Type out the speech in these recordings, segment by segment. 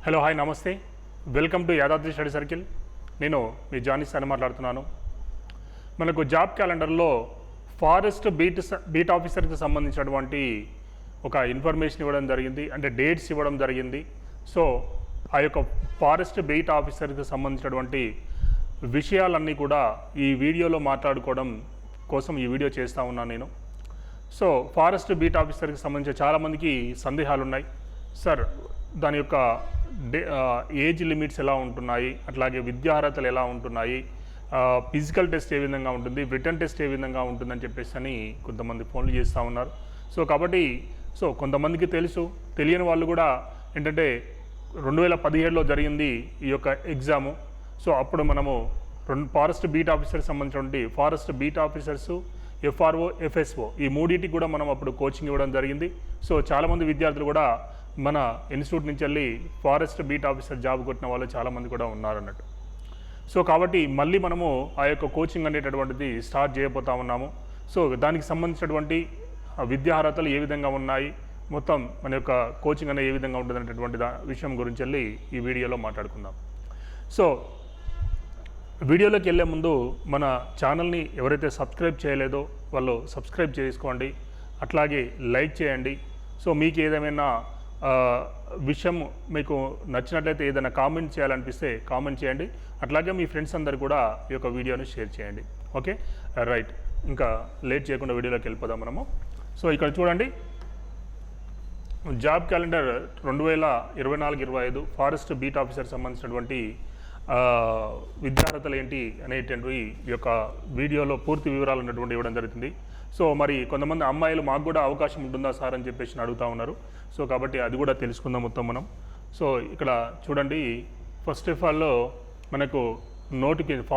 Hello hi నమస్తే, welcome to Yadadri study circle. నేను మీ Janice అని మాట్లాడుతున్నాను. మనకు జాబ్ క్యాలెండర్లో ఫారెస్ట్ బీట్ ఆఫీసర్కి సంబంధించినటువంటి ఒక ఇన్ఫర్మేషన్ ఇవ్వడం జరిగింది, అంటే డేట్స్ ఇవ్వడం జరిగింది. సో ఆ యొక్క ఫారెస్ట్ బీట్ ఆఫీసర్కి సంబంధించినటువంటి విషయాలన్నీ కూడా ఈ వీడియోలో మాట్లాడుకోవడం కోసం ఈ వీడియో చేస్తూ ఉన్నాను నేను. సో ఫారెస్ట్ బీట్ ఆఫీసర్కి సంబంధించి చాలామందికి సందేహాలు ఉన్నాయి. సార్, దాని యొక్క ఏజ్ లిమిట్స్ ఎలా ఉంటున్నాయి, అట్లాగే విద్యార్హతలు ఎలా ఉంటున్నాయి, ఫిజికల్ టెస్ట్ ఏ విధంగా ఉంటుంది, రిటర్న్ టెస్ట్ ఏ విధంగా ఉంటుందని చెప్పేసి అని కొంతమంది ఫోన్లు చేస్తూ ఉన్నారు. సో కాబట్టి కొంతమందికి తెలుసు, తెలియని వాళ్ళు కూడా ఏంటంటే 2017లో జరిగింది ఈ యొక్క ఎగ్జాము. సో అప్పుడు మనము ఫారెస్ట్ బీట్ ఆఫీసర్కి సంబంధించినటువంటి forest beat officers, FRO, FSO ఈ మూడింటికి కూడా మనం అప్పుడు కోచింగ్ ఇవ్వడం జరిగింది. సో చాలామంది విద్యార్థులు కూడా మన ఇన్స్టిట్యూట్ నుంచి వెళ్ళి ఫారెస్ట్ బీట్ ఆఫీసర్ జాబ్ కొట్టిన వాళ్ళు చాలామంది కూడా ఉన్నారన్నట్టు. సో కాబట్టి మళ్ళీ మనము ఆ యొక్క కోచింగ్ అనేటటువంటిది స్టార్ట్ చేయబోతా ఉన్నాము. సో దానికి సంబంధించినటువంటి విద్యార్హతలు ఏ విధంగా ఉన్నాయి, మొత్తం మన యొక్క కోచింగ్ అనేది ఏ విధంగా ఉంటుంది అనేటటువంటి విషయం గురించి వెళ్ళి ఈ వీడియోలో మాట్లాడుకుందాం. సో వీడియోలోకి వెళ్ళే ముందు మన ఛానల్ని ఎవరైతే సబ్స్క్రైబ్ చేయలేదో వాళ్ళు సబ్స్క్రైబ్ చేసుకోండి, అట్లాగే లైక్ చేయండి. సో మీకు ఏదేమైనా విషయం మీకు నచ్చినట్లయితే ఏదైనా కామెంట్ చేయాలనిపిస్తే కామెంట్ చేయండి, అట్లాగే మీ ఫ్రెండ్స్ అందరు కూడా ఈ యొక్క వీడియోని షేర్ చేయండి. ఓకే రైట్, ఇంకా లేట్ చేయకుండా వీడియోలోకి వెళ్ళిపోదాం మనము. సో ఇక్కడ చూడండి, job calendar 2024-25 forest beat officer సంబంధించినటువంటి విద్యార్హతలు ఏంటి అనేటువంటి ఈ యొక్క వీడియోలో పూర్తి వివరాలు ఉన్నటువంటి ఇవ్వడం జరుగుతుంది. సో మరి కొంతమంది అమ్మాయిలు మాకు కూడా అవకాశం ఉంటుందా సార్ అని చెప్పేసి అడుగుతూ ఉన్నారు. సో కాబట్టి అది కూడా తెలుసుకుందాం మొత్తం మనం. సో ఇక్కడ చూడండి, ఫస్ట్ ఆఫ్ ఆల్ మనకు నోటిఫికేషన్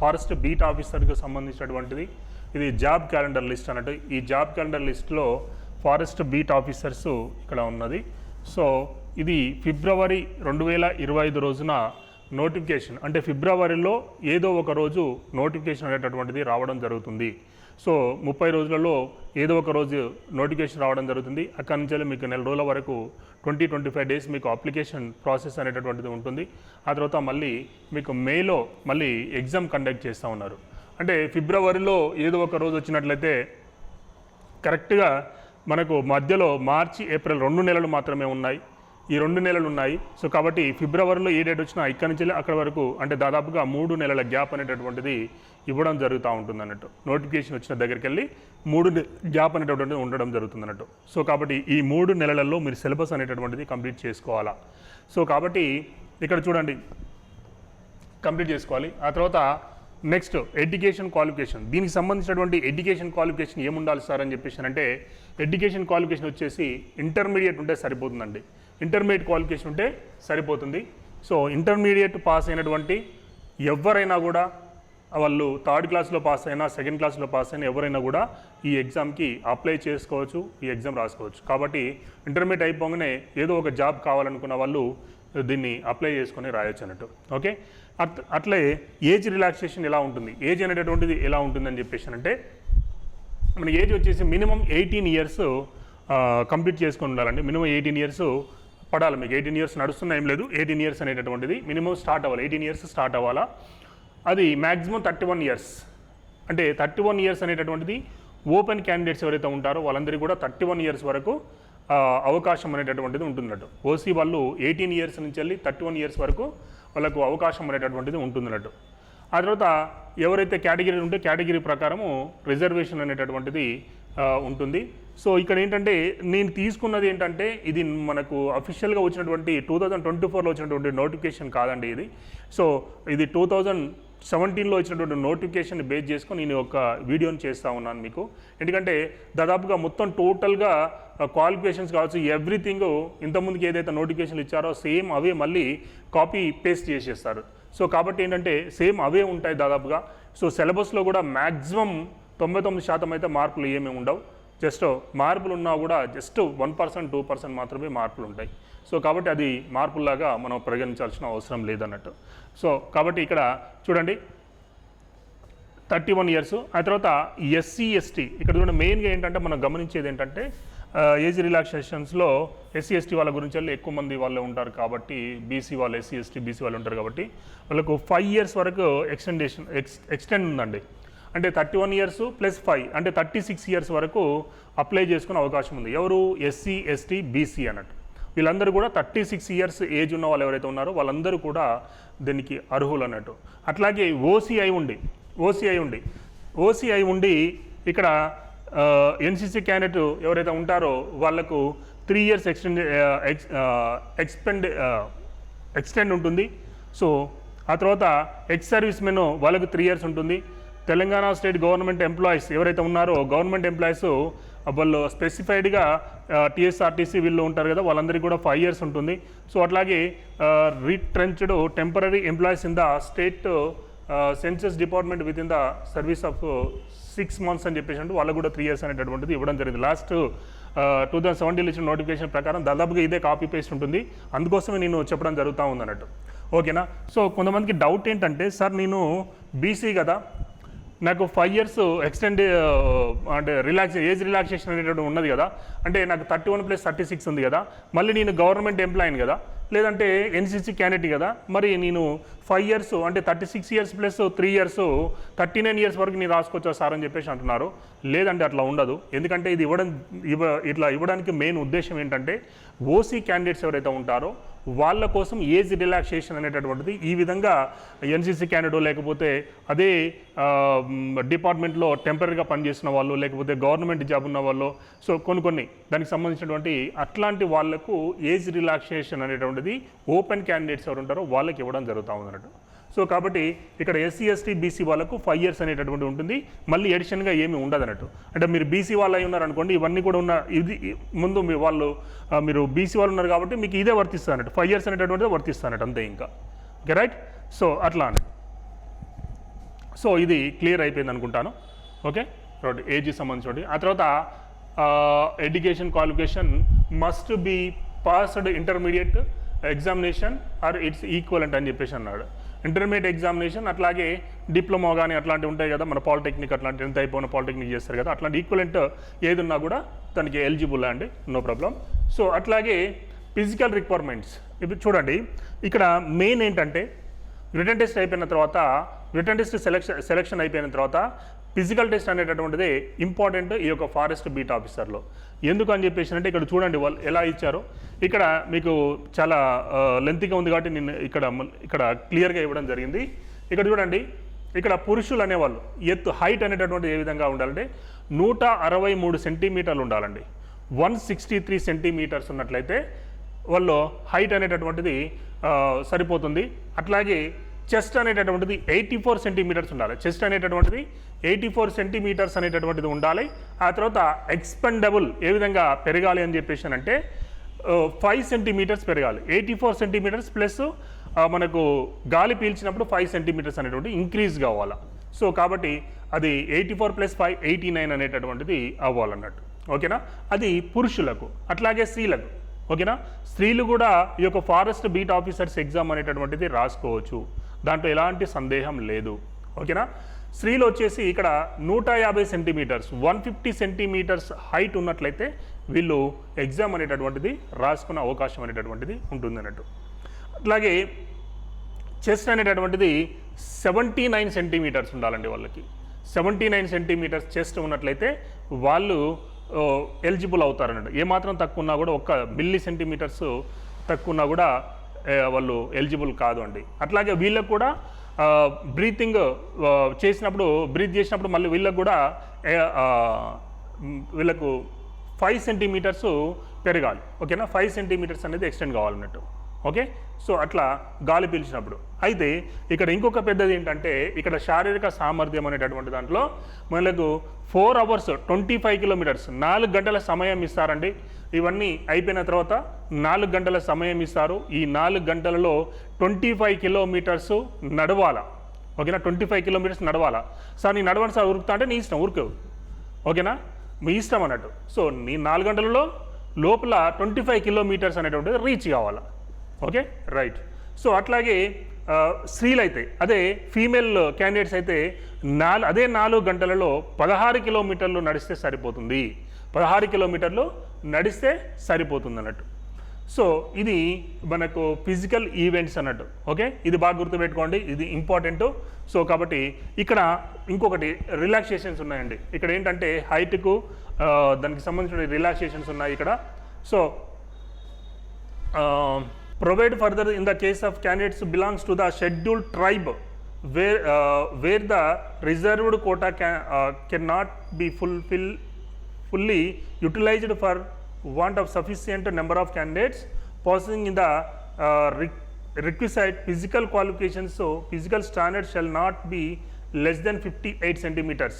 ఫారెస్ట్ బీట్ ఆఫీసర్కి సంబంధించినటువంటిది ఇది జాబ్ క్యాలెండర్ లిస్ట్ అన్నట్టు. ఈ జాబ్ క్యాలెండర్ లిస్ట్లో ఫారెస్ట్ బీట్ ఆఫీసర్స్ ఇక్కడ ఉన్నది. సో ఇది ఫిబ్రవరి 2025 రోజున నోటిఫికేషన్, అంటే ఫిబ్రవరిలో ఏదో ఒక రోజు నోటిఫికేషన్ అనేటటువంటిది రావడం జరుగుతుంది. సో 30 రోజులలో ఏదో ఒక రోజు నోటిఫికేషన్ రావడం జరుగుతుంది. అక్కడి నుంచి మీకు నెల రోజుల వరకు 20-25 డేస్ మీకు అప్లికేషన్ ప్రాసెస్ అనేటటువంటిది ఉంటుంది. ఆ తర్వాత మళ్ళీ మీకు మేలో మళ్ళీ ఎగ్జామ్ కండక్ట్ చేస్తూ ఉన్నారు. అంటే ఫిబ్రవరిలో ఏదో ఒక రోజు వచ్చినట్లయితే కరెక్ట్గా మనకు మధ్యలో మార్చి, ఏప్రిల్ 2 నెలలు మాత్రమే ఉన్నాయి. ఈ 2 నెలలు ఉన్నాయి. సో కాబట్టి ఫిబ్రవరిలో ఏ డేట్ వచ్చినా ఇక్కడి నుంచి అక్కడి వరకు అంటే దాదాపుగా 3 నెలల గ్యాప్ అనేటటువంటిది ఇవ్వడం జరుగుతూ ఉంటుంది అన్నట్టు. నోటిఫికేషన్ వచ్చిన దగ్గరికి వెళ్ళి 3 గ్యాప్ అనేటటువంటిది ఉండడం జరుగుతుంది అన్నట్టు. సో కాబట్టి ఈ 3 నెలలలో మీరు సిలబస్ అనేటటువంటిది కంప్లీట్ చేసుకోవాలా. సో కాబట్టి ఇక్కడ చూడండి, కంప్లీట్ చేసుకోవాలి. ఆ తర్వాత నెక్స్ట్ ఎడ్యుకేషన్ క్వాలిఫికేషన్, దీనికి సంబంధించినటువంటి ఎడ్యుకేషన్ క్వాలిఫికేషన్ ఏముండాలి సార్ అని చెప్పేసి అంటే ఎడ్యుకేషన్ క్వాలిఫికేషన్ వచ్చేసి ఇంటర్మీడియట్ ఉంటే సరిపోతుందండి. ఇంటర్మీడియట్ క్వాలిఫికేషన్ ఉంటే సరిపోతుంది. సో ఇంటర్మీడియట్ పాస్ అయినటువంటి ఎవరైనా కూడా, వాళ్ళు 3rd క్లాస్లో పాస్ అయినా, 2nd క్లాస్లో పాస్ అయినా ఎవరైనా కూడా ఈ ఎగ్జామ్కి అప్లై చేసుకోవచ్చు, ఈ ఎగ్జామ్ రాసుకోవచ్చు. కాబట్టి ఇంటర్మీడియట్ అయిపోగానే ఏదో ఒక జాబ్ కావాలనుకున్న వాళ్ళు దీన్ని అప్లై చేసుకొని రాయొచ్చు అన్నట్టు. ఓకే, అట్లే ఏజ్ రిలాక్సేషన్ ఎలా ఉంటుంది, ఏజ్ అనేటటువంటిది ఎలా ఉంటుందని చెప్పేసి అంటే మన ఏజ్ వచ్చేసి మినిమం 18 ఇయర్స్ కంప్లీట్ చేసుకొని ఉండాలండి. మినిమం 18 ఇయర్స్ పడాలి మీకు. 18 ఇయర్స్ నడుస్తున్నా ఏం లేదు, 18 ఇయర్స్ అనేటటువంటిది మినిమం స్టార్ట్ అవ్వాలి. 18 ఇయర్స్ స్టార్ట్ అవ్వాలా. అది మ్యాక్సిమం 31 ఇయర్స్, అంటే 31 ఇయర్స్ అనేటటువంటిది ఓపెన్ క్యాండిడేట్స్ ఎవరైతే ఉంటారో వాళ్ళందరికీ కూడా 31 ఇయర్స్ వరకు అవకాశం అనేటటువంటిది ఉంటున్నట్టు. ఓసీ వాళ్ళు 18 ఇయర్స్ నుంచి వెళ్ళి 31 ఇయర్స్ వరకు వాళ్ళకు అవకాశం అనేటటువంటిది ఉంటున్నట్టు. ఆ తర్వాత ఎవరైతే కేటగిరీ ఉంటే కేటగిరీ ప్రకారము రిజర్వేషన్ అనేటటువంటిది ఉంటుంది. సో ఇక్కడ ఏంటంటే నేను తీసుకున్నది ఏంటంటే ఇది మనకు అఫీషియల్గా వచ్చినటువంటి 2024లో వచ్చినటువంటి నోటిఫికేషన్ కాదండి ఇది. సో ఇది 2017లో వచ్చినటువంటి నోటిఫికేషన్ బేస్ చేసుకొని నేను ఒక వీడియోని చేస్తూ ఉన్నాను మీకు. ఎందుకంటే దాదాపుగా మొత్తం టోటల్గా క్వాలిఫికేషన్స్ కావచ్చు, ఎవ్రీథింగ్ ఇంతకుముందుకి ఏదైతే నోటిఫికేషన్లు ఇచ్చారో సేమ్ అవే మళ్ళీ కాపీ పేస్ట్ చేసేస్తారు. సో కాబట్టి ఏంటంటే సేమ్ అవే ఉంటాయి దాదాపుగా. సో సిలబస్లో కూడా మ్యాక్సిమం 99% అయితే మార్పులు ఏమీ ఉండవు. జస్ట్ మార్పులు ఉన్నా కూడా జస్ట్ 1%, 2% మాత్రమే మార్పులు ఉంటాయి. సో కాబట్టి అది మార్పుల్లాగా మనం పరిగణించాల్సిన అవసరం లేదన్నట్టు. సో కాబట్టి ఇక్కడ చూడండి 31 ఇయర్స్. ఆ తర్వాత ఎస్సీ ఎస్టీ ఇక్కడ చూడండి, మెయిన్గా ఏంటంటే మనం గమనించేది ఏంటంటే ఏజ్ రిలాక్సేషన్స్లో ఎస్సీ ఎస్టీ వాళ్ళ గురించి వెళ్ళి ఎక్కువ మంది వాళ్ళు ఉంటారు కాబట్టి బీసీ వాళ్ళు ఎస్సీ ఎస్టీ బీసీ వాళ్ళు ఉంటారు కాబట్టి వాళ్ళకు 5 years వరకు ఎక్స్టెండ్ ఉందండి. అంటే 31 years + 5 అంటే 36 years వరకు అప్లై చేసుకునే అవకాశం ఉంది. ఎవరు? ఎస్సీ ఎస్టీ బీసీ అన్నట్టు వీళ్ళందరూ కూడా 36 years ఏజ్ ఉన్న వాళ్ళు ఎవరైతే ఉన్నారో వాళ్ళందరూ కూడా దీనికి అర్హులు అన్నట్టు. అట్లాగే ఓసీఐ ఉండి ఇక్కడ ఎన్సీసీ క్యాండిడేట్ ఎవరైతే ఉంటారో వాళ్ళకు 3 years ఎక్స్టెండ్ ఉంటుంది. సో ఆ తర్వాత ఎక్స్ సర్వీస్ మెన్ వాళ్ళకు 3 years ఉంటుంది. తెలంగాణ స్టేట్ గవర్నమెంట్ ఎంప్లాయీస్ ఎవరైతే ఉన్నారో గవర్నమెంట్ ఎంప్లాయీస్ వాళ్ళు స్పెసిఫైడ్గా టీఎస్ఆర్టీసీ వీళ్ళు ఉంటారు కదా వాళ్ళందరికీ కూడా 5 years ఉంటుంది. సో అట్లాగే retrenched temporary employees in the state census department with in the service of 6 months అని చెప్పేసి అంటే వాళ్ళకు కూడా 3 years అనేటటువంటిది ఇవ్వడం జరిగింది. లాస్ట్ 2017 ఇచ్చిన నోటిఫికేషన్ ప్రకారం దాదాపుగా ఇదే కాపీ పేస్ట్ ఉంటుంది. అందుకోసమే నేను చెప్పడం జరుగుతూ ఉంది అన్నట్టు. ఓకేనా? సో కొంతమందికి డౌట్ ఏంటంటే సార్ నేను బీసీ కదా నాకు 5 years ఎక్స్టెండ్ అంటే ఏజ్ రిలాక్సేషన్ అనేటువంటి ఉన్నది కదా, అంటే నాకు 31 + 36 ఉంది కదా, మళ్ళీ నేను గవర్నమెంట్ ఎంప్లాయీని కదా, లేదంటే ఎన్సీసీ క్యాండిడేట్ కదా, మరి నేను 5 years అంటే 36 years + 3 years 39 years వరకు నేను రాసుకోవచ్చా సార్ అని చెప్పేసి అంటున్నారు. లేదంటే అట్లా ఉండదు. ఎందుకంటే ఇది ఇట్లా ఇవ్వడానికి మెయిన్ ఉద్దేశం ఏంటంటే ఓసీ క్యాండిడేట్స్ ఎవరైతే ఉంటారో వాళ్ళ కోసం ఏజ్ రిలాక్సేషన్ అనేటటువంటిది ఈ విధంగా ఎన్సీసీ క్యాండిడేట్ లేకపోతే అదే డిపార్ట్మెంట్లో టెంపరీగా పనిచేసిన వాళ్ళు లేకపోతే గవర్నమెంట్ జాబ్ ఉన్న వాళ్ళు సో కొన్ని దానికి సంబంధించినటువంటి అట్లాంటి వాళ్లకు ఏజ్ రిలాక్సేషన్ అనేటువంటిది ఓపెన్ క్యాండిడేట్స్ ఎవరు ఉంటారో వాళ్ళకి ఇవ్వడం జరుగుతూ ఉంది అన్నట్టు. సో కాబట్టి ఇక్కడ ఎస్సీ ఎస్టీ బీసీ వాళ్ళకు 5 years అనేటటువంటి ఉంటుంది. మళ్ళీ ఎడిషన్గా ఏమీ ఉండదు అన్నట్టు. అంటే మీరు బీసీ వాళ్ళు అయి ఉన్నారనుకోండి ఇవన్నీ కూడా ఉన్న ఇది ముందు మీరు బీసీ వాళ్ళు ఉన్నారు కాబట్టి మీకు ఇదే వర్తిస్తుంది అన్నట్టు. 5 years అనేటటువంటిది వర్తిస్తుంది అన్నట్టు అంతే ఇంకా. Okay right? సో అట్లా అన్నట్టు. సో ఇది క్లియర్ అయిపోయింది అనుకుంటాను. Okay right. ఏజ్కి సంబంధించి ఆ తర్వాత education qualification must be passed intermediate examination or its equivalent అని చెప్పేసి అన్నాడు. ఇంటర్మీడియట్ ఎగ్జామినేషన్ అట్లాగే డిప్లొమా కానీ అట్లాంటివి ఉంటాయి కదా, మన పాలిటెక్నిక్ అట్లాంటి 10th అయిపోయిన పాలిటెక్నిక్ చేస్తారు కదా, అట్లాంటి ఈక్వలెంట్ ఏది ఉన్నా కూడా దానికి ఎలిజిబుల్ అండి, నో ప్రాబ్లం. సో అట్లాగే ఫిజికల్ రిక్వైర్మెంట్స్ ఇప్పుడు చూడండి ఇక్కడ మెయిన్ ఏంటంటే రిటన్ టెస్ట్ అయిపోయిన తర్వాత రిటన్ టెస్ట్ సెలెక్షన్ అయిపోయిన తర్వాత ఫిజికల్ టెస్ట్ అనేటటువంటిది ఇంపార్టెంట్ ఈ యొక్క ఫారెస్ట్ బీట్ ఆఫీసర్లో. ఎందుకు అని చెప్పేసి అంటే ఇక్కడ చూడండి వాళ్ళు ఎలా ఇచ్చారో ఇక్కడ మీకు చాలా లెంతీగా ఉంది కాబట్టి నేను ఇక్కడ క్లియర్గా ఇవ్వడం జరిగింది. ఇక్కడ చూడండి ఇక్కడ పురుషులు అనేవాళ్ళు ఎత్తు హైట్ అనేటటువంటిది ఏ విధంగా ఉండాలంటే 163 సెంటీమీటర్లు ఉండాలండి. 163 సెంటీమీటర్స్ ఉన్నట్లయితే వాళ్ళు హైట్ అనేటటువంటిది సరిపోతుంది. అట్లాగే చెస్ట్ అనేటటువంటిది 84 సెంటీమీటర్స్ ఉండాలి. చెస్ట్ అనేటటువంటిది 84 సెంటీమీటర్స్ అనేటటువంటిది ఉండాలి. ఆ తర్వాత ఎక్స్పెండబుల్ ఏ విధంగా పెరగాలి అని చెప్పేసి అంటే 5 సెంటీమీటర్స్ పెరగాలి. 84 సెంటీమీటర్స్ ప్లస్ మనకు గాలి పీల్చినప్పుడు 5 సెంటీమీటర్స్ అనేటువంటి ఇంక్రీజ్ కావాలి. సో కాబట్టి అది 84 + 5 89 అనేటటువంటిది అవ్వాలన్నట్టు. ఓకేనా? అది పురుషులకు. అట్లాగే స్త్రీలకు. ఓకేనా? స్త్రీలు కూడా ఈ యొక్క ఫారెస్ట్ బీట్ ఆఫీసర్స్ ఎగ్జామ్ అనేటటువంటిది రాసుకోవచ్చు, దాంట్లో ఎలాంటి సందేహం లేదు. ఓకేనా? స్త్రీలు వచ్చేసి ఇక్కడ 150 సెంటీమీటర్స్ 150 సెంటీమీటర్స్ హైట్ ఉన్నట్లయితే వీళ్ళు ఎగ్జామ్ అనేటటువంటిది రాసుకునే అవకాశం అనేటటువంటిది ఉంటుంది అన్నట్టు. అట్లాగే చెస్ట్ అనేటటువంటిది 79 సెంటీమీటర్స్ ఉండాలండి వాళ్ళకి. 79 సెంటీమీటర్స్ చెస్ట్ ఉన్నట్లయితే వాళ్ళు ఎలిజిబుల్ అవుతారన్నట్టు. ఏమాత్రం తక్కువ ఉన్నా కూడా 1 మిల్లీ సెంటీమీటర్స్ తక్కువ ఉన్నా కూడా వాళ్ళు ఎలిజిబుల్ కాదు అండి. అట్లాగే వీళ్ళకు కూడా బ్రీత్ చేసినప్పుడు మళ్ళీ వీళ్ళకు కూడా వీళ్ళకు 5 సెంటీమీటర్స్ పెరగాలి. ఓకేనా? 5 సెంటీమీటర్స్ అనేది ఎక్స్టెండ్ కావాలన్నట్టు. ఓకే? సో అట్లా గాలి పీల్చినప్పుడు. అయితే ఇక్కడ ఇంకొక పెద్దది ఏంటంటే ఇక్కడ శారీరక సామర్థ్యం అనేటటువంటి దాంట్లో మనకు 4 hours 25 kilometers 4 గంటల సమయం ఇస్తారండి. ఇవన్నీ అయిపోయిన తర్వాత 4 గంటల సమయం ఇస్తారు. ఈ 4 గంటలలో 25 kilometers నడవాలా. ఓకేనా? 25 kilometers నడవాలా. సార్ నీ నడవండి సార్ ఉరుకుతా అంటే నీ ఇష్టం, ఉరుకు. ఓకేనా? మీ ఇష్టం అన్నట్టు. సో నీ 4 గంటలలో లోపల 25 kilometers అనేటువంటిది రీచ్ కావాలా. Okay right. సో అట్లాగే స్త్రీలు అయితే అదే ఫీమేల్ క్యాండిడేట్స్ అయితే అదే 4 గంటలలో 16 కిలోమీటర్లు నడిస్తే సరిపోతుంది. 16 కిలోమీటర్లు నడిస్తే సరిపోతుంది అన్నట్టు. సో ఇది మనకు ఫిజికల్ ఈవెంట్స్ అన్నట్టు. ఓకే, ఇది బాగా గుర్తుపెట్టుకోండి, ఇది ఇంపార్టెంట్. సో కాబట్టి ఇక్కడ ఇంకొకటి రిలాక్సేషన్స్ ఉన్నాయండి. ఇక్కడ ఏంటంటే హైట్కు దానికి సంబంధించిన రిలాక్సేషన్స్ ఉన్నాయి ఇక్కడ. So provide further in the case of candidates belongs to the scheduled tribe where the reserved quota can not be fully utilized for want of sufficient number of candidates possessing in the requisite physical qualifications. So physical standards shall not be less than 58 centimeters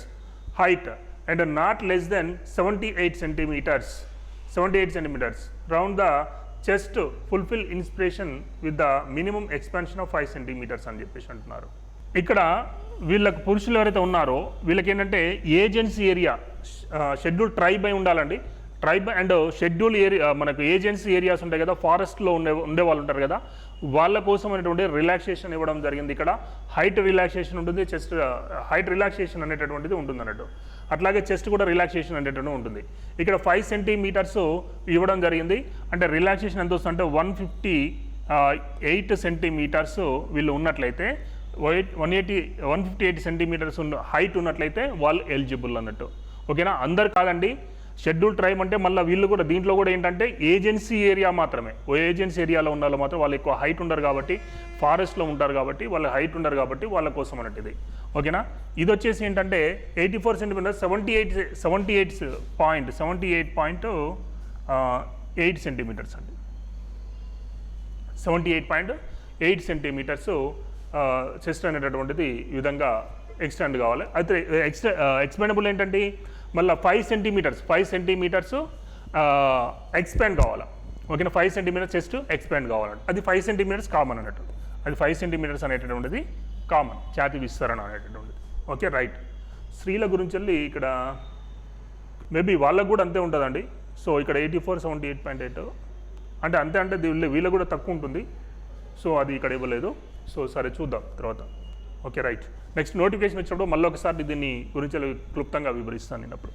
height and not less than 78 centimeters round the chest fulfill inspiration with the minimum expansion of 5 centimeters అని చెప్పేసి అంటున్నారు. ఇక్కడ వీళ్ళకు పురుషులు ఎవరైతే ఉన్నారో వీళ్ళకి ఏంటంటే ఏజెన్సీ ఏరియా షెడ్యూల్ ట్రైబ్ అయి ఉండాలండి. ట్రైబ్ అండ్ షెడ్యూల్ ఏరియా మనకు ఏజెన్సీ ఏరియాస్ ఉంటాయి కదా, ఫారెస్ట్లో ఉండే వాళ్ళు ఉంటారు కదా, వాళ్ళ కోసం అనేటువంటి రిలాక్సేషన్ ఇవ్వడం జరిగింది. ఇక్కడ హైట్ రిలాక్సేషన్ ఉంటుంది, చెస్ట్ హైట్ రిలాక్సేషన్ అనేటటువంటిది ఉంటుంది అన్నట్టు. అట్లాగే చెస్ట్ కూడా రిలాక్సేషన్ అనేటటువంటి ఉంటుంది. ఇక్కడ 5 సెంటీమీటర్స్ ఇవ్వడం జరిగింది. అంటే రిలాక్సేషన్ ఎంత వస్తుందంటే 158 సెంటీమీటర్స్ వీళ్ళు ఉన్నట్లయితే 158 సెంటీమీటర్స్ హైట్ ఉన్నట్లయితే వాళ్ళు ఎలిజిబుల్ అన్నట్టు. ఓకేనా, అందరు కాదండి. షెడ్యూల్ ట్రైబ్ అంటే మళ్ళీ వీళ్ళు కూడా దీంట్లో కూడా ఏంటంటే ఏజెన్సీ ఏరియా మాత్రమే, ఏజెన్సీ ఏరియాలో ఉన్న వాళ్ళు మాత్రం వాళ్ళు ఎక్కువ హైట్ ఉండరు కాబట్టి, ఫారెస్ట్లో ఉంటారు కాబట్టి వాళ్ళు హైట్ ఉండరు కాబట్టి వాళ్ళ కోసం అన్నట్టు ఇది. ఓకేనా, ఇది వచ్చేసి ఏంటంటే 84 సెంటీమీటర్స్ 78.8 సెంటీమీటర్స్ అండి. 78.8 సెంటీమీటర్స్ చెస్ట్ అనేటటువంటిది ఈ విధంగా ఎక్స్టెండ్ కావాలి. అయితే ఎక్స్పెండబుల్ ఏంటంటే మళ్ళీ 5 సెంటీమీటర్స్ ఎక్స్పాండ్ కావాలి. ఓకేనా, 5 సెంటీమీటర్స్ చెస్ట్ ఎక్స్పాండ్ కావాలంటే అది 5 సెంటీమీటర్స్ కామన్ అన్నట్టు. అది 5 సెంటీమీటర్స్ అనేటటువంటిది కామన్, ఛాతి విస్తరణ అనేటటువంటిది. Okay right. స్త్రీల గురించి వెళ్ళి ఇక్కడ మేబీ వాళ్ళకు కూడా అంతే ఉంటుందండి. సో ఇక్కడ 84 78.8 అంటే అంతే, అంటే వీళ్ళకు కూడా తక్కువ ఉంటుంది. సో అది ఇక్కడ ఇవ్వలేదు. సో సరే చూద్దాం తర్వాత. Okay right. నెక్స్ట్ నోటిఫికేషన్ వచ్చినప్పుడు మళ్ళీ ఒకసారి దీన్ని గురించి క్లుప్తంగా వివరిస్తాను నేను అప్పుడు.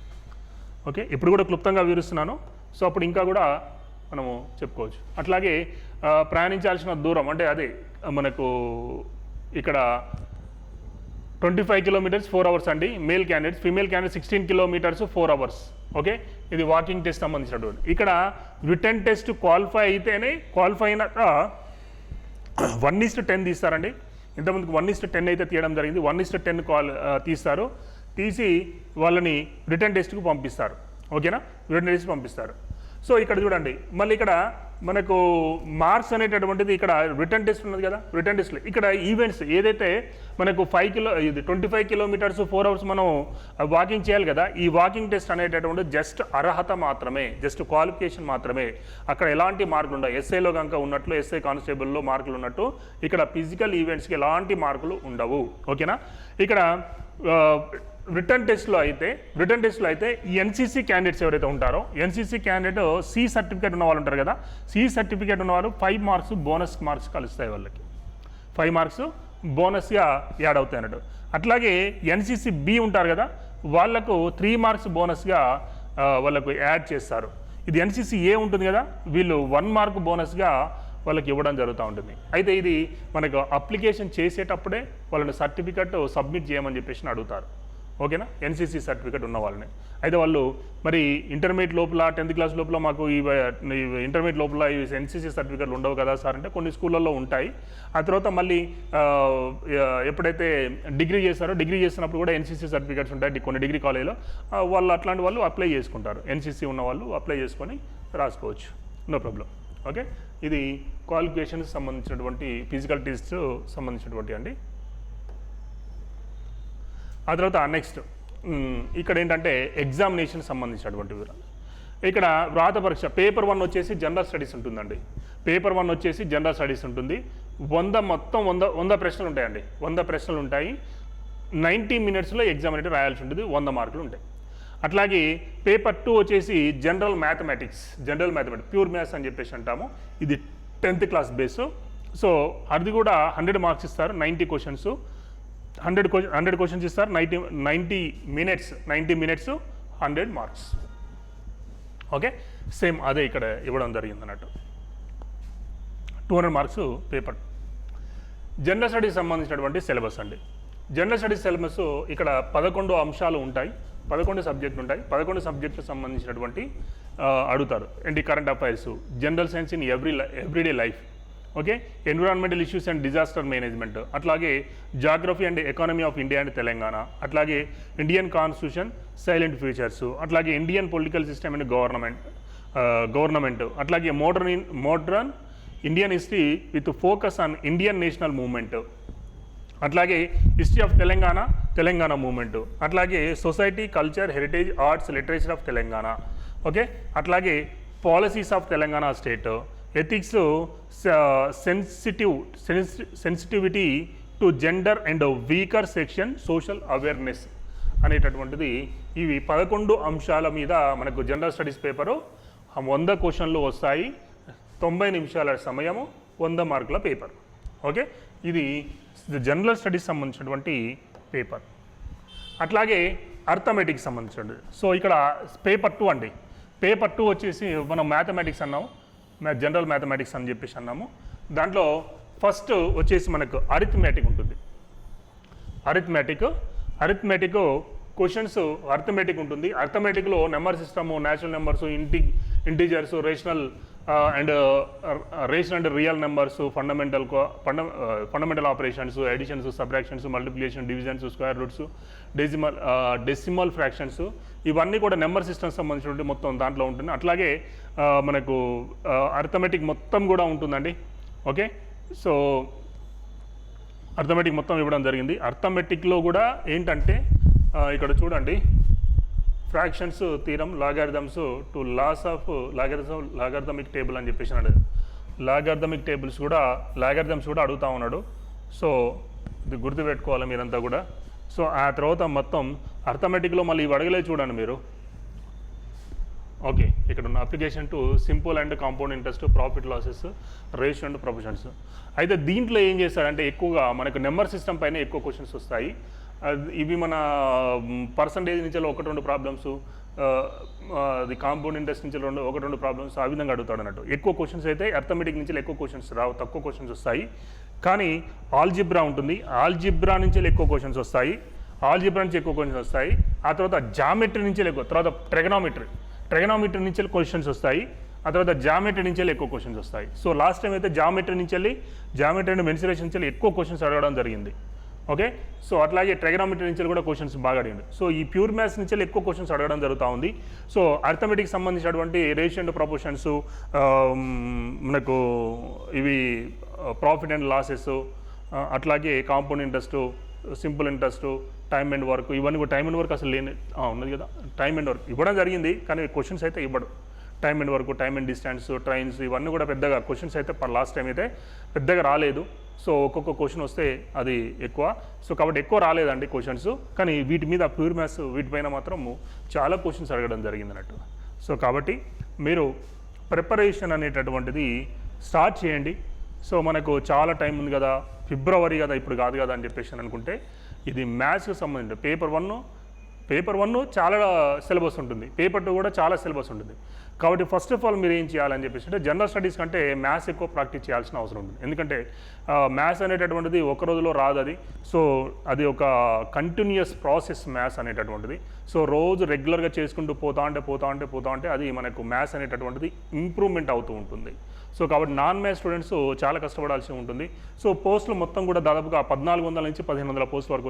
ఓకే, ఇప్పుడు కూడా క్లుప్తంగా వివరిస్తున్నాను. సో అప్పుడు ఇంకా కూడా మనము చెప్పుకోవచ్చు. అట్లాగే ప్రయాణించాల్సిన దూరం అంటే అదే మనకు ఇక్కడ 25 కిలోమీటర్స్ 4 అవర్స్ అండి male candidates. Female candidate 16 kilometres 4 hours. Okay, ఇది వాకింగ్ టెస్ట్ సంబంధించినటువంటి. ఇక్కడ రిటర్న్ టెస్ట్ క్వాలిఫై అయితేనే, క్వాలిఫై అయినాక 1:10 తీస్తారండి. ఇంతకుముందుకు 1:10 అయితే తీయడం జరిగింది. 1:10 తీస్తారు. తీసి వాళ్ళని రిటర్న్ టెస్ట్కు పంపిస్తారు. ఓకేనా, రిటర్న్ టెస్ట్ పంపిస్తారు. సో ఇక్కడ చూడండి, మళ్ళీ ఇక్కడ మనకు మార్క్స్ అనేటటువంటిది ఇక్కడ రిటర్న్ టెస్ట్ ఉన్నది కదా, రిటర్న్ టెస్ట్లో ఇక్కడ ఈవెంట్స్ ఏదైతే మనకు 25 కిలోమీటర్స్ 4 అవర్స్ మనం వాకింగ్ చేయాలి కదా, ఈ వాకింగ్ టెస్ట్ అనేటటువంటిది జస్ట్ అర్హత మాత్రమే, జస్ట్ క్వాలిఫికేషన్ మాత్రమే. అక్కడ ఎలాంటి మార్కులు ఉండవు. ఎస్ఐలో కనుక ఉన్నట్లు, ఎస్ఐ కానిస్టేబుల్లో మార్కులు ఉన్నట్టు ఇక్కడ ఫిజికల్ ఈవెంట్స్కి ఎలాంటి మార్కులు ఉండవు. ఓకేనా, ఇక్కడ రిటర్న్ టెస్ట్లో అయితే ఎన్సీసీ క్యాండిడేట్స్ ఎవరైతే ఉంటారో, ఎన్సీసీ క్యాండిడేట్ సి సర్టిఫికేట్ ఉన్న వాళ్ళు ఉంటారు కదా, సి సర్టిఫికేట్ ఉన్నవారు 5 మార్క్స్ బోనస్ మార్క్స్ కలుస్తాయి వాళ్ళకి. 5 మార్క్స్ బోనస్గా యాడ్ అవుతాయి అన్నట్టు. అట్లాగే ఎన్సీసీ బి ఉంటారు కదా, వాళ్లకు 3 మార్క్స్ బోనస్గా వాళ్ళకు యాడ్ చేస్తారు. ఇది ఎన్సీసీ ఏ ఉంటుంది కదా, వీళ్ళు 1 మార్క్ బోనస్గా వాళ్ళకి ఇవ్వడం జరుగుతూ ఉంటుంది. అయితే ఇది మనకు అప్లికేషన్ చేసేటప్పుడే వాళ్ళని సర్టిఫికెట్ సబ్మిట్ చేయమని చెప్పేసి అడుగుతారు. ఓకేనా, ఎన్సీసీ సర్టిఫికేట్ ఉన్న వాళ్ళని. అయితే వాళ్ళు మరి ఇంటర్మీడియట్ లోపల 10th క్లాస్ లోపల మాకు ఈ ఇంటర్మీడియట్ లోపల ఈ ఎన్సీసీ సర్టిఫికేట్లు ఉండవు కదా సార్ అంటే కొన్ని స్కూళ్ళల్లో ఉంటాయి. ఆ తర్వాత మళ్ళీ ఎప్పుడైతే డిగ్రీ చేస్తున్నప్పుడు కూడా ఎన్సీసీ సర్టిఫికేట్స్ ఉంటాయి కొన్ని డిగ్రీ కాలేజీలో. వాళ్ళు అట్లాంటి వాళ్ళు అప్లై చేసుకుంటారు. ఎన్సీసీ ఉన్న వాళ్ళు అప్లై చేసుకొని రాసుకోవచ్చు, నో ప్రాబ్లం. ఓకే, ఇది క్వాలిఫికేషన్కి సంబంధించినటువంటి ఫిజికల్ టెస్ట్ సంబంధించినటువంటి అండి. ఆ తర్వాత నెక్స్ట్ ఇక్కడ ఏంటంటే ఎగ్జామినేషన్ సంబంధించినటువంటి వివరాలు. ఇక్కడ వ్రాత పరీక్ష పేపర్ 1 వచ్చేసి జనరల్ స్టడీస్ ఉంటుందండి. పేపర్ 1 వచ్చేసి జనరల్ స్టడీస్ ఉంటుంది. 100 ప్రశ్నలు ఉంటాయండి. 100 ప్రశ్నలు ఉంటాయి. 90 మినిట్స్లో ఎగ్జామ్ అనేది రాయాల్సి ఉంటుంది. 100 మార్కులు ఉంటాయి. అట్లాగే పేపర్ 2 వచ్చేసి జనరల్ మ్యాథమెటిక్స్ ప్యూర్ మ్యాథ్స్ అని చెప్పేసి అంటాము. ఇది 10th క్లాస్ బేస్. సో అది కూడా 100 మార్క్స్ ఇస్తారు. 90 క్వశ్చన్స్ 100 క్వశ్చన్స్ ఇస్తారు. 90 మినిట్స్ 100 మార్క్స్. ఓకే, సేమ్ అదే ఇక్కడ ఇవ్వడం జరిగింది అన్నట్టు. 200 మార్క్స్ పేపర్. జనరల్ స్టడీస్ సంబంధించినటువంటి సిలబస్ అండి. జనరల్ స్టడీస్ సిలబస్ ఇక్కడ 11 అంశాలు ఉంటాయి, 11 సబ్జెక్టులు ఉంటాయి. 11 సబ్జెక్టులకు సంబంధించినటువంటి అడుగుతారు. ఏంటి current affairs, general science in everyday life, okay, environmental issues and disaster management, అట్లాగే geography and economy of India and Telangana, అట్లాగే ఇండియన్ కాన్స్టిట్యూషన్ సైలెంట్ ఫ్యూచర్స్, అట్లాగే Indian political system and government, అట్లాగే modern Indian history with focus on Indian national movement, అట్లాగే history of Telangana movement, అట్లాగే society, culture, heritage, arts, literature of Telangana, okay, అట్లాగే policies of Telangana state, ethics, sensitivity to gender and weaker section, social awareness అనేటటువంటిది. ఇవి 11 అంశాల మీద మనకు general studies paper 100 క్వశ్చన్లు వస్తాయి. 90 నిమిషాల సమయము, 100 మార్కుల పేపర్, ఓకే. ఇది జనరల్ స్టడీస్ సంబంధించినటువంటి పేపర్. అట్లాగే అర్థమెటిక్స్ సంబంధించినది. సో ఇక్కడ పేపర్ 2 అండి. పేపర్ 2 వచ్చేసి మనం మ్యాథమెటిక్స్ అన్నాము, జనరల్ మ్యాథమెటిక్స్ అని చెప్పేసి అన్నాము. దాంట్లో ఫస్ట్ వచ్చేసి మనకు అరిథమెటిక్ ఉంటుంది. అరిథమెటిక్ క్వశ్చన్స్ అరిథమెటిక్ ఉంటుంది. అరిథమెటిక్లో number system, natural numbers, integers, rational and real numbers, fundamental operations, additions, subtractions, multiplication, divisions, square roots, decimal fractions, ఇవన్నీ కూడా నెంబర్ సిస్టమ్స్ సంబంధించినటువంటి మొత్తం దాంట్లో ఉంటుంది. అట్లాగే మనకు అరిథమెటిక్ మొత్తం కూడా ఉంటుందండి, ఓకే. సో అరిథమెటిక్ మొత్తం ఇవ్వడం జరిగింది. అరిథమెటిక్లో కూడా ఏంటంటే ఇక్కడ చూడండి, fractions theorem, logarithms to laws of logarithmic table అని చెప్పేసి అన్నాడు. లాగారిథమ్స్ కూడా అడుగుతా ఉన్నాడు. సో ఇది గుర్తుపెట్టుకోవాలి మీరంతా కూడా. సో ఆ తర్వాత మొత్తం అర్థమెటిక్లో మళ్ళీ ఇవి అడగలేదు చూడండి మీరు, ఓకే. ఇక్కడ ఉన్న application to simple and compound interest, profit losses, ratio and proportions. అయితే దీంట్లో ఏం చేస్తాడంటే ఎక్కువగా మనకు నెంబర్ సిస్టమ్ పైన ఎక్కువ క్వశ్చన్స్ వస్తాయి. ఇవి మన పర్సంటేజ్ నుంచి 1-2 ప్రాబ్లమ్స్, అది కాంపౌండ్ ఇంట్రెస్ట్ నుంచి 1-2 ప్రాబ్లమ్స్, ఆ విధంగా అడుగుతాడు అన్నట్టు. ఎక్కువ క్వశ్చన్స్ అయితే అర్థమెటిక్ నుంచి ఎక్కువ క్వశ్చన్స్ రావు, తక్కువ క్వశ్చన్స్ వస్తాయి. కానీ ఆల్జిబ్రా ఉంటుంది, ఆల్జిబ్రా నుంచి ఎక్కువ క్వశ్చన్స్ వస్తాయి, ఆ తర్వాత జామెట్రీ నుంచి ఎక్కువ, తర్వాత ట్రెగనామెట్రీ నుంచి క్వశ్చన్స్ వస్తాయి, ఆ తర్వాత జామెట్రీ నుంచి ఎక్కువ క్వశ్చన్స్ వస్తాయి. సో లాస్ట్ టైం అయితే జామెట్రీ అండ్ మెన్సురేషన్ నుంచి ఎక్కువ క్వశ్చన్స్ అడగడం జరిగింది, ఓకే. సో అట్లాగే ట్రైగనామెట్రీ నుంచి కూడా క్వశ్చన్స్ బాగా అడిగింది. సో ఈ ప్యూర్ మ్యాథ్స్ నుంచి ఎక్కువ క్వశ్చన్స్ అడగడం జరుగుతూ ఉంది. సో అర్థమెటిక్ సంబంధించినటువంటి రేషియో అండ్ ప్రపోర్షన్స్, మనకు ఇవి ప్రాఫిట్ అండ్ లాసెస్, అట్లాగే compound interest, simple interest, time and work, ఇవన్నీ కూడా టైమ్ అండ్ వర్క్ అసలు ఉన్నది కదా. టైమ్ అండ్ వర్క్ ఇవ్వడం జరిగింది కానీ క్వశ్చన్స్ అయితే ఇవ్వడు. Time and work, time and distance, trains, ఇవన్నీ కూడా పెద్దగా క్వశ్చన్స్ అయితే లాస్ట్ టైం అయితే పెద్దగా రాలేదు. సో ఒక్కొక్క క్వశ్చన్ వస్తే అది ఎక్కువ. సో కాబట్టి ఎక్కువ రాలేదండి క్వశ్చన్స్, కానీ వీటి మీద ప్యూర్ మ్యాథ్స్ వీటిపైన మాత్రము చాలా క్వశ్చన్స్ అడగడం జరిగింది అన్నట్టు. సో కాబట్టి మీరు ప్రిపరేషన్ అనేటటువంటిది స్టార్ట్ చేయండి. సో మనకు చాలా టైం ఉంది కదా, ఫిబ్రవరి కదా, ఇప్పుడు కాదు కదా అని చెప్పేసి అనుకుంటే, ఇది మ్యాథ్స్కి సంబంధించి పేపర్ 1 చాలా సిలబస్ ఉంటుంది, పేపర్ 2 కూడా చాలా సిలబస్ ఉంటుంది. కాబట్టి ఫస్ట్ ఆఫ్ ఆల్ మీరు ఏం చేయాలని చెప్పేసి అంటే జనరల్ స్టడీస్ కంటే మ్యాథ్స్ ఎక్కువ ప్రాక్టీస్ చేయాల్సిన అవసరం ఉంటుంది. ఎందుకంటే మ్యాథ్స్ అనేటటువంటిది ఒక రోజులో రాదు అది. సో అది ఒక కంటిన్యూస్ ప్రాసెస్ మ్యాథ్స్ అనేటటువంటిది. సో రోజు రెగ్యులర్గా చేసుకుంటూ పోతా ఉంటే అది మనకు మ్యాథ్స్ అనేటటువంటిది ఇంప్రూవ్మెంట్ అవుతూ ఉంటుంది. సో కాబట్టి నాన్ మ్యాథ్స్ స్టూడెంట్స్ చాలా కష్టపడాల్సి ఉంటుంది. సో పోస్టులు మొత్తం కూడా దాదాపుగా 1400 నుంచి 1500 పోస్టుల వరకు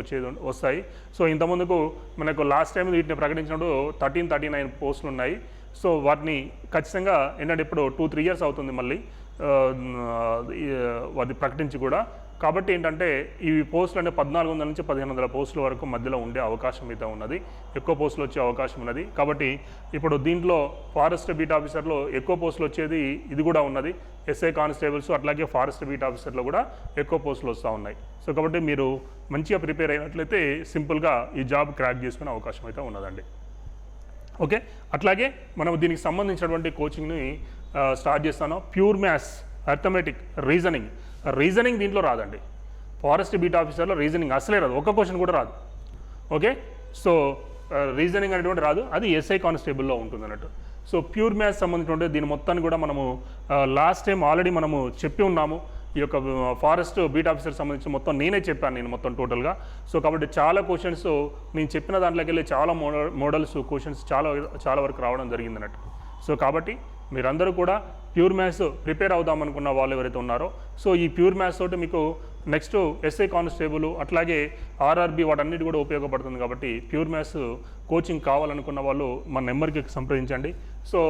వస్తాయి. సో ఇంతకుముందుకు మనకు లాస్ట్ టైం వీటిని ప్రకటించినప్పుడు 39 పోస్టులు ఉన్నాయి. సో వాటిని ఖచ్చితంగా ఏంటంటే ఇప్పుడు 2-3 ఇయర్స్ అవుతుంది మళ్ళీ అది ప్రకటించి కూడా. కాబట్టి ఏంటంటే ఈ పోస్టులు అంటే 1400 నుంచి 1500 పోస్టుల వరకు మధ్యలో ఉండే అవకాశం అయితే ఉన్నది, ఎక్కువ పోస్టులు వచ్చే అవకాశం ఉన్నది. కాబట్టి ఇప్పుడు దీంట్లో ఫారెస్ట్ బీట్ ఆఫీసర్లో ఎక్కువ పోస్టులు వచ్చేది ఇది కూడా ఉన్నది, ఎస్ఐ కానిస్టేబుల్స్, అట్లాగే ఫారెస్ట్ బీట్ ఆఫీసర్లో కూడా ఎక్కువ పోస్టులు వస్తూ ఉన్నాయి. సో కాబట్టి మీరు మంచిగా ప్రిపేర్ అయినట్లయితే సింపుల్గా ఈ జాబ్ క్రాక్ చేసుకునే అవకాశం అయితే ఉన్నదండి, ఓకే. అట్లాగే మనం దీనికి సంబంధించినటువంటి కోచింగ్ని స్టార్ట్ చేస్తాను. ప్యూర్ మ్యాథ్స్, అర్థమెటిక్, రీజనింగ్ దీంట్లో రాదండి. ఫారెస్ట్ బీట్ ఆఫీసర్లో రీజనింగ్ అసలే రాదు, ఒక్క క్వశ్చన్ కూడా రాదు, ఓకే. సో రీజనింగ్ అనేటువంటి రాదు, అది ఎస్ఐ కానిస్టేబుల్లో ఉంటుంది అన్నట్టు. సో ప్యూర్ మ్యాథ్స్ సంబంధించిన దీని మొత్తాన్ని కూడా మనము లాస్ట్ టైం ఆల్రెడీ మనము చెప్పి ఉన్నాము. ఈ యొక్క ఫారెస్ట్ బీట్ ఆఫీసర్ సంబంధించి మొత్తం నేనే చెప్పాను నేను మొత్తం టోటల్గా. సో కాబట్టి చాలా క్వశ్చన్స్ నేను చెప్పిన దాంట్లోకి వెళ్ళి చాలా మోడల్స్ క్వశ్చన్స్ చాలా వరకు రావడం జరిగింది అన్నట్టు. సో కాబట్టి మీరందరూ కూడా ప్యూర్ మ్యాథ్స్ ప్రిపేర్ అవుదాం అనుకున్న వాళ్ళు ఎవరైతే ఉన్నారో, సో ఈ ప్యూర్ మ్యాథ్స్ తోటి మీకు నెక్స్ట్ ఎస్ఐ కానిస్టేబుల్ అట్లాగే ఆర్ఆర్బి వాటన్నిటి కూడా ఉపయోగపడుతుంది. కాబట్టి ప్యూర్ మ్యాథ్స్ కోచింగ్ కావాలనుకున్న వాళ్ళు మన నెంబర్కి సంప్రదించండి. సో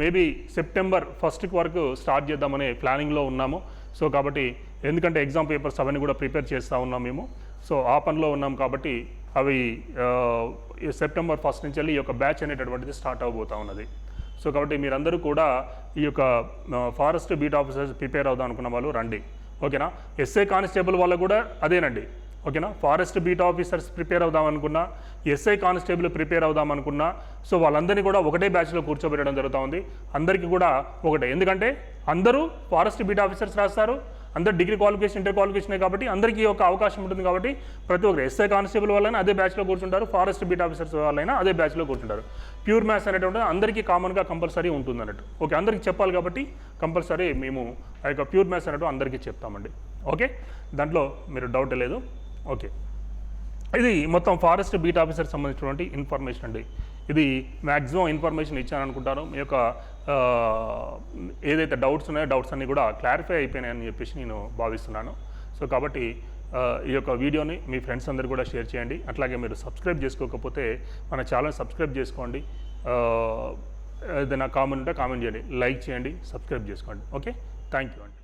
మేబీ సెప్టెంబర్ 1 వరకు స్టార్ట్ చేద్దామనే ప్లానింగ్లో ఉన్నాము. సో కాబట్టి ఎందుకంటే ఎగ్జామ్ పేపర్స్ అవన్నీ కూడా ప్రిపేర్ చేస్తూ ఉన్నాం మేము. సో ఆ పనిలో ఉన్నాం కాబట్టి అవి సెప్టెంబర్ 1 నుంచి వెళ్ళి ఈ యొక్క బ్యాచ్ అనేటటువంటిది స్టార్ట్ అవబోతూ ఉన్నది. సో కాబట్టి మీరందరూ కూడా ఈ యొక్క ఫారెస్ట్ బీట్ ఆఫీసర్స్ ప్రిపేర్ అవుదాం అనుకున్న వాళ్ళు రండి, ఓకేనా. ఎస్ఐ కానిస్టేబుల్ వాళ్ళు కూడా అదేనండి, ఓకేనా. ఫారెస్ట్ బీట్ ఆఫీసర్స్ ప్రిపేర్ అవుదాం అనుకున్నా, ఎస్ఐ కానిస్టేబుల్ ప్రిపేర్ అవుదాం అనుకున్నా, సో వాళ్ళందరినీ కూడా ఒకటే బ్యాచ్లో కూర్చోబెట్టడం జరుగుతూ ఉంది. అందరికీ కూడా ఒకటే, ఎందుకంటే అందరూ ఫారెస్ట్ బీట్ ఆఫీసర్స్ రాస్తారు, అందరు డిగ్రీ క్వాలిఫికేషన్ ఇంటర్ క్వాలిఫికేషనే కాబట్టి అందరికీ ఒక అవకాశం ఉంటుంది. కాబట్టి ప్రతి ఒక్కరు ఎస్ఐ కానిస్టేబుల్ వాళ్ళైనా అదే బ్యాచ్లో కూర్చుంటారు, ఫారెస్ట్ బీట్ ఆఫీసర్స్ వాళ్ళైనా అదే బ్యాచ్లో కూర్చుంటారు. ప్యూర్ మ్యాథ్స్ అనేటువంటి అందరికీ కామన్గా కంపల్సరీ ఉంటుంది అన్నట్టు. ఓకే, అందరికీ చెప్పాలి కాబట్టి కంపల్సరీ మేము ఆ యొక్క ప్యూర్ మ్యాథ్స్ అనేటువంటి అందరికీ చెప్తామండి. ఓకే, దాంట్లో మీరు డౌట్ లేదు. ఓకే, ఇది మొత్తం ఫారెస్ట్ బీట్ ఆఫీసర్ సంబంధించినటువంటి ఇన్ఫర్మేషన్ అండి. ఇది మ్యాక్సిమం ఇన్ఫర్మేషన్ ఇచ్చాను అనుకుంటాను. మీ యొక్క ఏదైతే డౌట్స్ ఉన్నాయో డౌట్స్ అన్నీ కూడా క్లారిఫై అయిపోయినాయని చెప్పేసి నేను భావిస్తున్నాను. సో కాబట్టి ఈ యొక్క వీడియోని మీ ఫ్రెండ్స్ అందరూ కూడా షేర్ చేయండి. అట్లాగే మీరు సబ్స్క్రైబ్ చేసుకోకపోతే మన ఛానల్ సబ్స్క్రైబ్ చేసుకోండి. ఏదైనా కామెంట్ ఉంటే కామెంట్ చేయండి, లైక్ చేయండి, సబ్స్క్రైబ్ చేసుకోండి. ఓకే, థ్యాంక్ యూ అండి.